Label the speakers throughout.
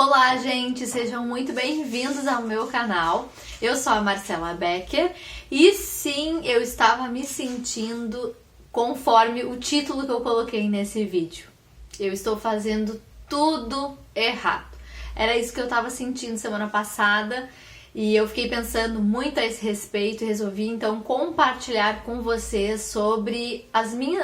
Speaker 1: Olá, gente! Sejam muito bem-vindos ao meu canal. Eu sou a Marcela Becker e sim, eu estava me sentindo conforme o título que eu coloquei nesse vídeo. Eu estou fazendo tudo errado. Era isso que eu estava sentindo semana passada e eu fiquei pensando muito a esse respeito e resolvi então compartilhar com vocês sobre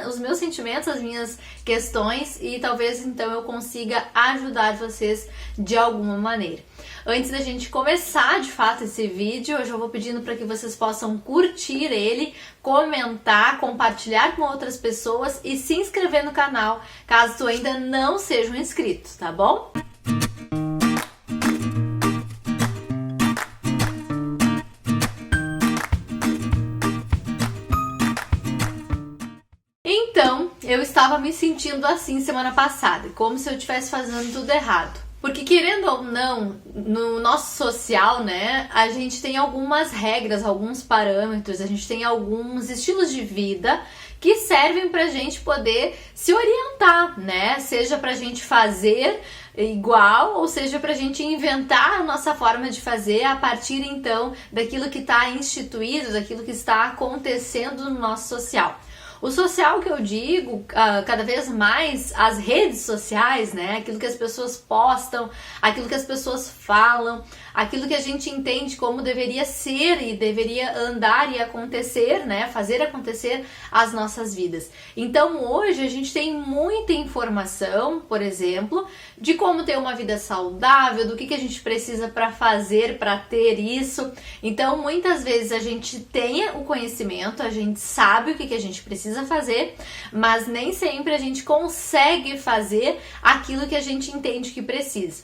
Speaker 1: os meus sentimentos, as minhas questões e talvez então eu consiga ajudar vocês de alguma maneira. Antes da gente começar de fato esse vídeo, eu já vou pedindo para que vocês possam curtir ele, comentar, compartilhar com outras pessoas e se inscrever no canal caso tu ainda não seja um inscrito, tá bom? Então, eu estava me sentindo assim semana passada, como se eu estivesse fazendo tudo errado. Porque querendo ou não, no nosso social, né, a gente tem algumas regras, alguns parâmetros, a gente tem alguns estilos de vida que servem pra gente poder se orientar, né? Seja pra gente fazer igual, ou seja pra gente inventar a nossa forma de fazer a partir então daquilo que está instituído, daquilo que está acontecendo no nosso social. O social que eu digo, cada vez mais as redes sociais, né? Aquilo que as pessoas postam, aquilo que as pessoas falam, aquilo que a gente entende como deveria ser e deveria andar e acontecer, né? Fazer acontecer as nossas vidas. Então hoje a gente tem muita informação, por exemplo, de como ter uma vida saudável, do que a gente precisa para fazer, para ter isso. Então muitas vezes a gente tem o conhecimento, a gente sabe o que a gente precisa fazer, mas nem sempre a gente consegue fazer aquilo que a gente entende que precisa.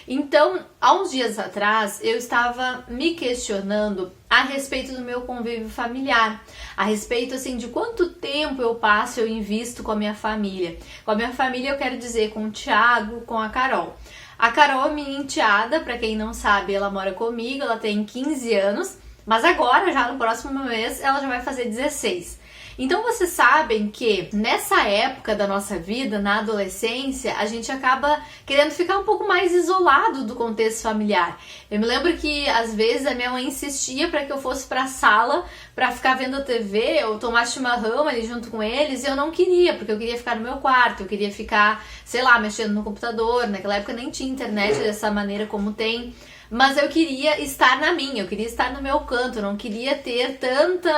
Speaker 1: Então, há uns dias atrás, eu estava me questionando a respeito do meu convívio familiar, a respeito assim de quanto tempo eu invisto com a minha família. Com a minha família eu quero dizer com o Thiago, com a Carol. A Carol é minha enteada, para quem não sabe, ela mora comigo, ela tem 15 anos, mas agora, já no próximo mês, ela já vai fazer 16. Então vocês sabem que nessa época da nossa vida, na adolescência, a gente acaba querendo ficar um pouco mais isolado do contexto familiar. Eu me lembro que às vezes a minha mãe insistia para que eu fosse para a sala para ficar vendo a TV ou tomar chimarrão ali junto com eles, e eu não queria, porque eu queria ficar no meu quarto, eu queria ficar, sei lá, mexendo no computador. Naquela época nem tinha internet dessa maneira como tem. Mas eu queria estar na minha, eu queria estar no meu canto, eu não queria ter tanta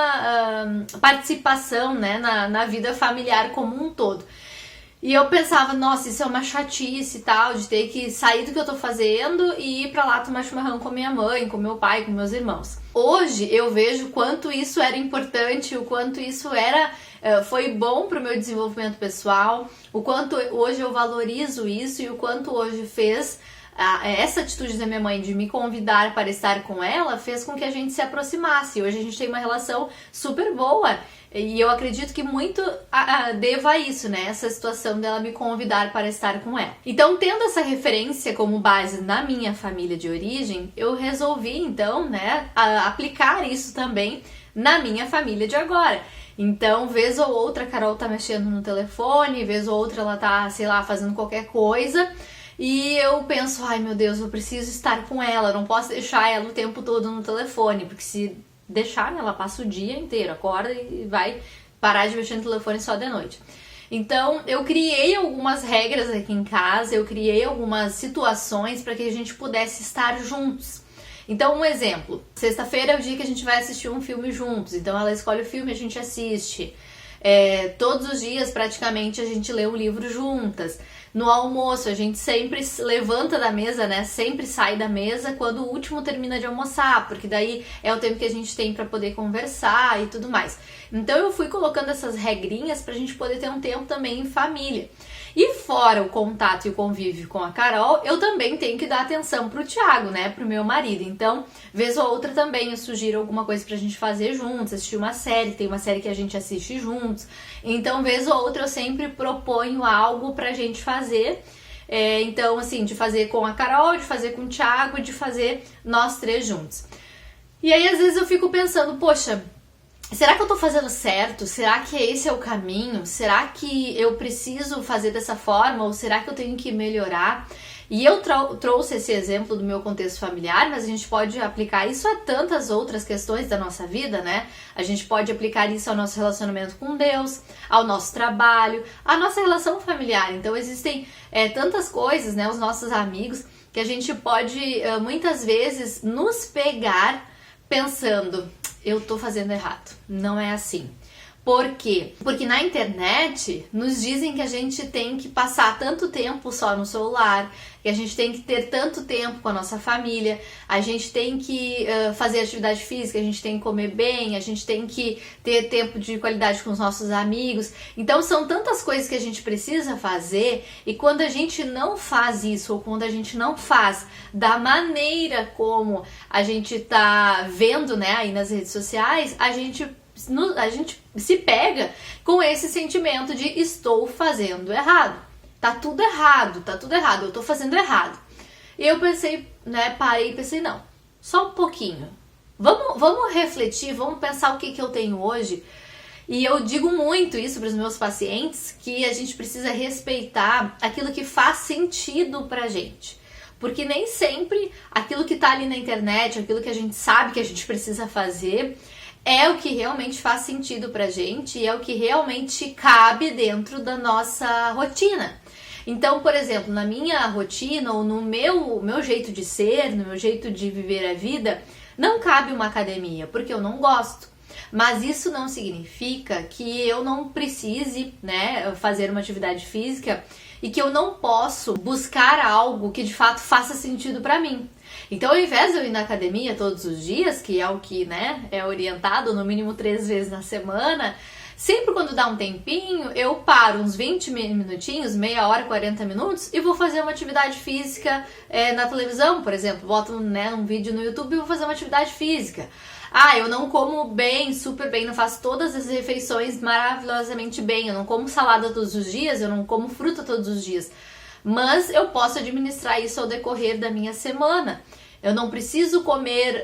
Speaker 1: participação, né, na vida familiar como um todo. E eu pensava, nossa, isso é uma chatice e tal, de ter que sair do que eu tô fazendo e ir pra lá tomar chimarrão com minha mãe, com meu pai, com meus irmãos. Hoje eu vejo o quanto isso era importante, o quanto isso foi bom pro meu desenvolvimento pessoal, o quanto hoje eu valorizo isso e o quanto hoje fez essa atitude da minha mãe de me convidar para estar com ela fez com que a gente se aproximasse. Hoje a gente tem uma relação super boa e eu acredito que muito deva a isso, né? Essa situação dela me convidar para estar com ela. Então, tendo essa referência como base na minha família de origem, eu resolvi então, né, aplicar isso também na minha família de agora. Então, vez ou outra a Carol tá mexendo no telefone, vez ou outra ela tá, sei lá, fazendo qualquer coisa. E eu penso, ai meu Deus, eu preciso estar com ela, não posso deixar ela o tempo todo no telefone, porque se deixar, ela passa o dia inteiro, acorda e vai parar de mexer no telefone só de noite. Então, eu criei algumas regras aqui em casa, eu criei algumas situações para que a gente pudesse estar juntos. Então, um exemplo, sexta-feira é o dia que a gente vai assistir um filme juntos, então ela escolhe o filme e a gente assiste. Todos os dias, praticamente, a gente lê um livro juntas. No almoço, a gente sempre levanta da mesa, né? Sempre sai da mesa quando o último termina de almoçar, porque daí é o tempo que a gente tem para poder conversar e tudo mais. Então eu fui colocando essas regrinhas pra gente poder ter um tempo também em família. E fora o contato e o convívio com a Carol, eu também tenho que dar atenção pro Thiago, né? Pro meu marido. Então, vez ou outra também eu sugiro alguma coisa pra gente fazer juntos, assistir uma série, tem uma série que a gente assiste juntos. Então, vez ou outra eu sempre proponho algo pra gente fazer. Então, assim, de fazer com a Carol, de fazer com o Thiago, de fazer nós três juntos. E aí, às vezes eu fico pensando, poxa, será que eu tô fazendo certo? Será que esse é o caminho? Será que eu preciso fazer dessa forma? Ou será que eu tenho que melhorar? E eu trouxe esse exemplo do meu contexto familiar, mas a gente pode aplicar isso a tantas outras questões da nossa vida, né? A gente pode aplicar isso ao nosso relacionamento com Deus, ao nosso trabalho, à nossa relação familiar. Então existem tantas coisas, né? Os nossos amigos, que a gente pode muitas vezes nos pegar pensando, eu tô fazendo errado, não é assim. Por quê? Porque na internet nos dizem que a gente tem que passar tanto tempo só no celular, que a gente tem que ter tanto tempo com a nossa família, a gente tem que fazer atividade física, a gente tem que comer bem, a gente tem que ter tempo de qualidade com os nossos amigos. Então são tantas coisas que a gente precisa fazer, e quando a gente não faz isso, ou quando a gente não faz da maneira como a gente tá vendo, né, aí nas redes sociais, a gente se pega com esse sentimento de estou fazendo errado. Tá tudo errado, eu tô fazendo errado. E eu pensei, né, parei e pensei, não, só um pouquinho. Vamos refletir, vamos pensar o que eu tenho hoje. E eu digo muito isso para os meus pacientes, que a gente precisa respeitar aquilo que faz sentido pra gente. Porque nem sempre aquilo que tá ali na internet, aquilo que a gente sabe que a gente precisa fazer, é o que realmente faz sentido pra gente e é o que realmente cabe dentro da nossa rotina. Então, por exemplo, na minha rotina ou no meu jeito de ser, no meu jeito de viver a vida, não cabe uma academia, porque eu não gosto. Mas isso não significa que eu não precise, né, fazer uma atividade física e que eu não posso buscar algo que de fato faça sentido pra mim. Então, ao invés de eu ir na academia todos os dias, que é o que, né, é orientado no mínimo 3 vezes na semana, sempre quando dá um tempinho, eu paro uns 20 minutinhos, meia hora, 40 minutos, e vou fazer uma atividade física na televisão, por exemplo. Boto, né, um vídeo no YouTube e vou fazer uma atividade física. Ah, eu não como bem, super bem, não faço todas as refeições maravilhosamente bem, eu não como salada todos os dias, eu não como fruta todos os dias. Mas eu posso administrar isso ao decorrer da minha semana. Eu não preciso comer...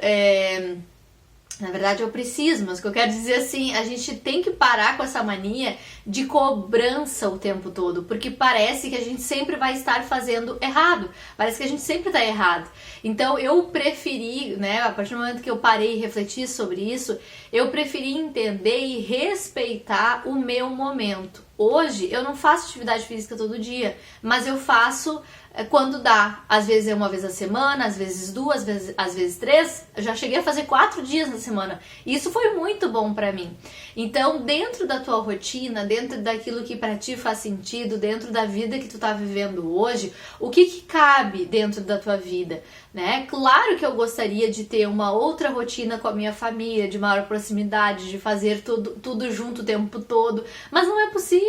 Speaker 1: Na verdade eu preciso, mas o que eu quero dizer assim, a gente tem que parar com essa mania de cobrança o tempo todo, porque parece que a gente sempre vai estar fazendo errado, parece que a gente sempre está errado. Então eu preferi, né, a partir do momento que eu parei e refleti sobre isso, eu preferi entender e respeitar o meu momento. Hoje eu não faço atividade física todo dia, mas eu faço quando dá. Às vezes é uma vez a semana, às vezes 2, às vezes 3. Eu já cheguei a fazer 4 dias na semana. E isso foi muito bom pra mim. Então, dentro da tua rotina, dentro daquilo que pra ti faz sentido, dentro da vida que tu tá vivendo hoje, o que cabe dentro da tua vida, né? Claro que eu gostaria de ter uma outra rotina com a minha família, de maior proximidade, de fazer tudo junto o tempo todo, mas não é possível.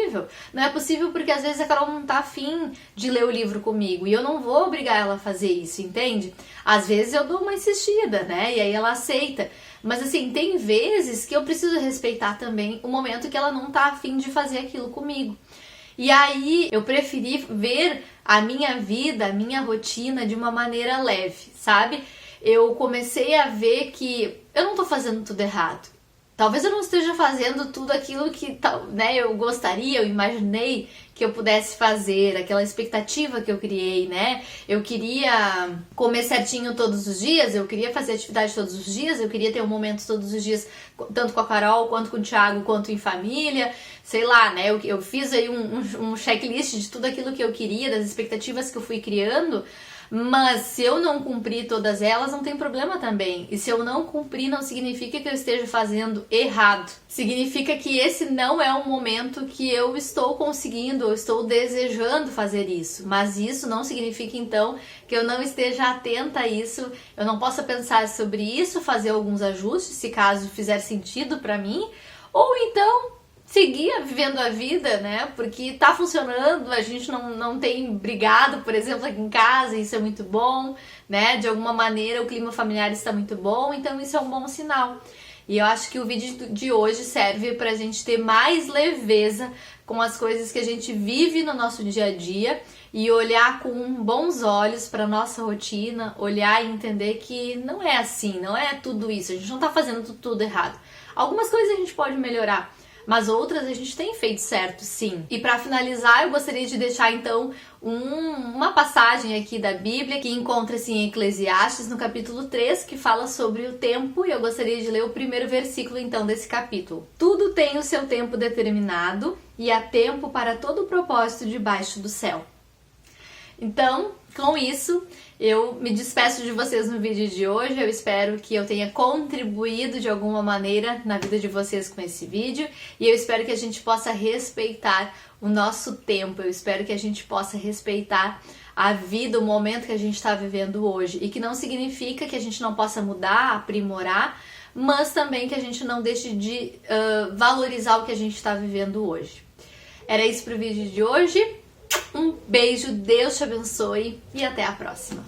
Speaker 1: Não é possível porque às vezes a Carol não tá afim de ler o livro comigo e eu não vou obrigar ela a fazer isso, entende? Às vezes eu dou uma insistida, né? E aí ela aceita. Mas assim, tem vezes que eu preciso respeitar também o momento que ela não tá afim de fazer aquilo comigo. E aí eu preferi ver a minha vida, a minha rotina de uma maneira leve, sabe? Eu comecei a ver que eu não tô fazendo tudo errado. Talvez eu não esteja fazendo tudo aquilo que, né, eu gostaria, eu imaginei que eu pudesse fazer, aquela expectativa que eu criei, né? Eu queria comer certinho todos os dias, eu queria fazer atividade todos os dias, eu queria ter um momento todos os dias, tanto com a Carol, quanto com o Thiago, quanto em família, sei lá, né? Eu fiz aí um checklist de tudo aquilo que eu queria, das expectativas que eu fui criando. Mas se eu não cumprir todas elas, não tem problema também. E se eu não cumprir, não significa que eu esteja fazendo errado. Significa que esse não é o momento que eu estou conseguindo, eu estou desejando fazer isso. Mas isso não significa, então, que eu não esteja atenta a isso. Eu não possa pensar sobre isso, fazer alguns ajustes, se caso fizer sentido pra mim. Ou então seguir vivendo a vida, né? Porque tá funcionando, a gente não tem brigado, por exemplo, aqui em casa, isso é muito bom, né? De alguma maneira o clima familiar está muito bom, então isso é um bom sinal. E eu acho que o vídeo de hoje serve pra gente ter mais leveza com as coisas que a gente vive no nosso dia a dia e olhar com bons olhos pra nossa rotina, olhar e entender que não é assim, não é tudo isso, a gente não tá fazendo tudo errado. Algumas coisas a gente pode melhorar, mas outras a gente tem feito certo, sim. E para finalizar, eu gostaria de deixar então uma passagem aqui da Bíblia que encontra-se em Eclesiastes, no capítulo 3, que fala sobre o tempo, e eu gostaria de ler o primeiro versículo então desse capítulo. Tudo tem o seu tempo determinado e há tempo para todo o propósito debaixo do céu. Então, com isso, eu me despeço de vocês no vídeo de hoje. Eu espero que eu tenha contribuído de alguma maneira na vida de vocês com esse vídeo. E eu espero que a gente possa respeitar o nosso tempo. Eu espero que a gente possa respeitar a vida, o momento que a gente está vivendo hoje. E que não significa que a gente não possa mudar, aprimorar, mas também que a gente não deixe de valorizar o que a gente está vivendo hoje. Era isso para o vídeo de hoje. Um beijo, Deus te abençoe e até a próxima.